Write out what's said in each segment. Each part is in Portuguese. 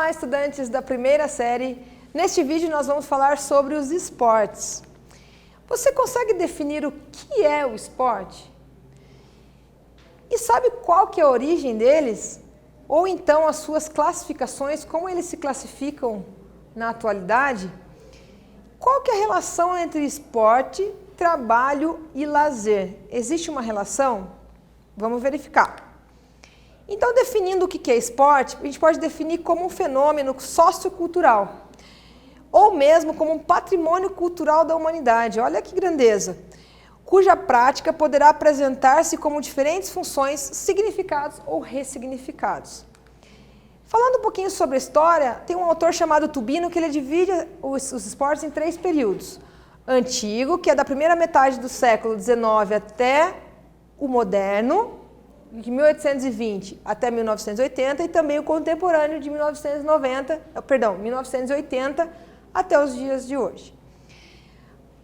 Olá, estudantes da primeira série. Neste vídeo nós vamos falar sobre os esportes. Você consegue definir o que é o esporte? E sabe qual que é a origem deles? Ou então as suas classificações, como eles se classificam na atualidade? Qual que é a relação entre esporte, trabalho e lazer? Existe uma relação? Vamos verificar. Então, definindo o que é esporte, a gente pode definir como um fenômeno sociocultural, ou mesmo como um patrimônio cultural da humanidade. Olha que grandeza! Cuja prática poderá apresentar-se como diferentes funções, significados ou ressignificados. Falando um pouquinho sobre a história, tem um autor chamado Tubino que ele divide os esportes em 3 períodos. Antigo, que é da primeira metade do século XIX até o moderno, de 1820 até 1980, e também o contemporâneo de 1980 até os dias de hoje.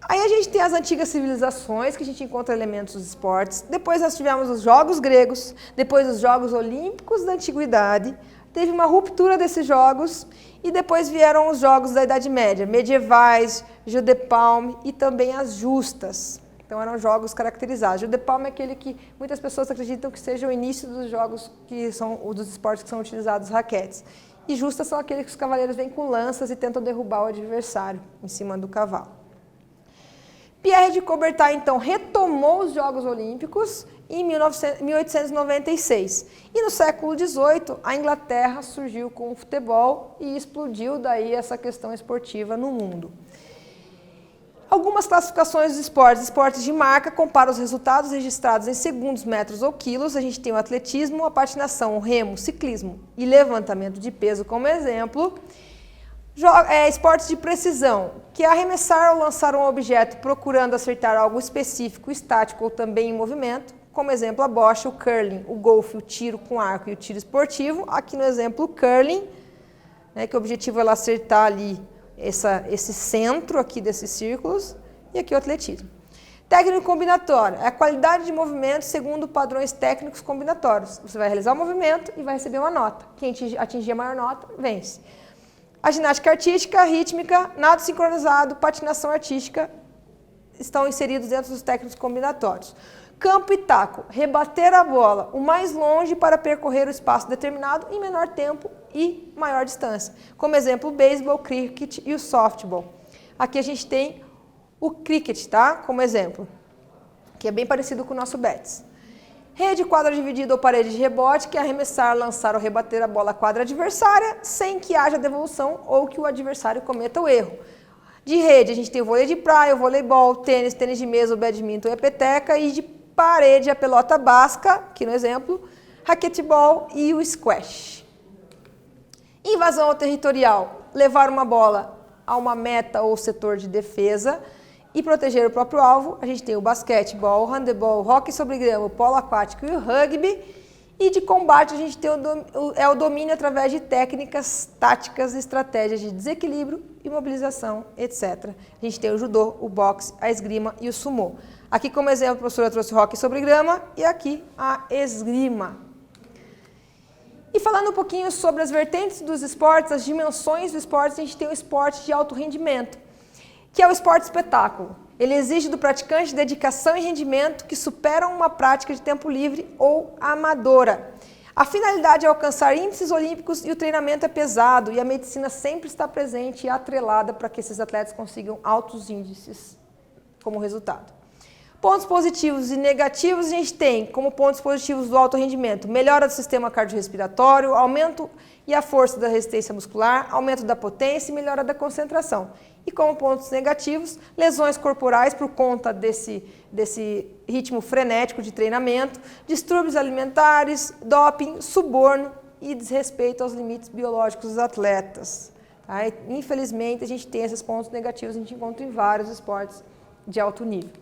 Aí a gente tem as antigas civilizações, que a gente encontra elementos dos esportes. Depois nós tivemos os Jogos Gregos, depois os Jogos Olímpicos da Antiguidade. Teve uma ruptura desses jogos e depois vieram os Jogos da Idade Média, medievais, Jeu de Paume e também as justas. Então eram jogos caracterizados. Jeu de Paume é aquele que muitas pessoas acreditam que seja o início dos jogos que são dos esportes que são utilizados raquetes. E justas são aqueles que os cavaleiros vêm com lanças e tentam derrubar o adversário em cima do cavalo. Pierre de Coubertin, então, retomou os Jogos Olímpicos em 1896. E no século XVIII, a Inglaterra surgiu com o futebol e explodiu daí essa questão esportiva no mundo. Algumas classificações dos esportes. Esportes de marca comparam os resultados registrados em segundos, metros ou quilos. A gente tem o atletismo, a patinação, o remo, ciclismo e levantamento de peso como exemplo. Esportes de precisão, que é arremessar ou lançar um objeto procurando acertar algo específico, estático ou também em movimento. Como exemplo, a bocha, o curling, o golfe, o tiro com arco e o tiro esportivo. Aqui no exemplo, o curling, né, que o objetivo é acertar ali esse centro aqui desses círculos, e aqui o atletismo. Técnico combinatório é a qualidade de movimento segundo padrões técnicos combinatórios. Você vai realizar o movimento e vai receber uma nota. Quem atingir a maior nota, vence. A ginástica artística, rítmica, nado sincronizado, patinação artística estão inseridos dentro dos técnicos combinatórios. Campo e taco, rebater a bola o mais longe para percorrer o espaço determinado em menor tempo e maior distância. Como exemplo, o beisebol, o cricket e o softball. Aqui a gente tem o cricket, tá? Como exemplo, que é bem parecido com o nosso bets. Rede, quadra dividida ou parede de rebote, que é arremessar, lançar ou rebater a bola à quadra adversária sem que haja devolução ou que o adversário cometa o erro. De rede, a gente tem o vôlei de praia, o voleibol, tênis, tênis de mesa, o badminton e a peteca. E de parede, a pelota basca, aqui no exemplo, raquetebol e o squash. Invasão territorial, levar uma bola a uma meta ou setor de defesa e proteger o próprio alvo. A gente tem o basquetebol, o handebol, o hóquei sobre grama, o polo aquático e o rugby. E de combate a gente tem o domínio através de técnicas, táticas, estratégias de desequilíbrio, imobilização, etc. A gente tem o judô, o boxe, a esgrima e o sumô. Aqui como exemplo a professora trouxe o hóquei sobre grama e aqui a esgrima. E falando um pouquinho sobre as vertentes dos esportes, as dimensões do esporte, a gente tem o esporte de alto rendimento, que é o esporte espetáculo. Ele exige do praticante dedicação e rendimento que superam uma prática de tempo livre ou amadora. A finalidade é alcançar índices olímpicos e o treinamento é pesado e a medicina sempre está presente e atrelada para que esses atletas consigam altos índices como resultado. Pontos positivos e negativos a gente tem como pontos positivos do alto rendimento: melhora do sistema cardiorrespiratório, aumento e a força da resistência muscular, aumento da potência e melhora da concentração. E como pontos negativos, lesões corporais por conta desse ritmo frenético de treinamento, distúrbios alimentares, doping, suborno e desrespeito aos limites biológicos dos atletas. Tá? Infelizmente, a gente tem esses pontos negativos, a gente encontra em vários esportes de alto nível,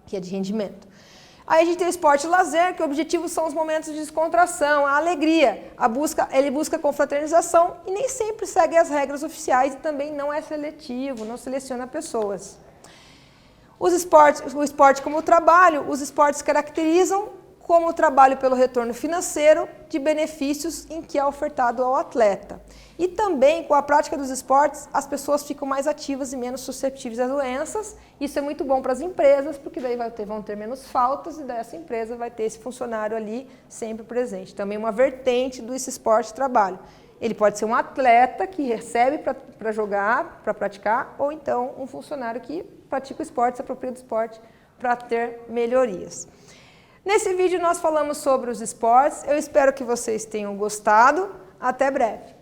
que é de rendimento. Aí a gente tem o esporte lazer, que o objetivo são os momentos de descontração, a alegria, ele busca confraternização e nem sempre segue as regras oficiais e também não é seletivo, não seleciona pessoas. O esporte como trabalho, os esportes caracterizam como o trabalho pelo retorno financeiro de benefícios em que é ofertado ao atleta. E também, com a prática dos esportes, as pessoas ficam mais ativas e menos suscetíveis a doenças. Isso é muito bom para as empresas, porque daí vão ter menos faltas e daí essa empresa vai ter esse funcionário ali sempre presente. Também uma vertente desse esporte de trabalho. Ele pode ser um atleta que recebe para jogar, para praticar, ou então um funcionário que pratica o esporte, se apropria do esporte para ter melhorias. Nesse vídeo nós falamos sobre os esportes, eu espero que vocês tenham gostado, até breve.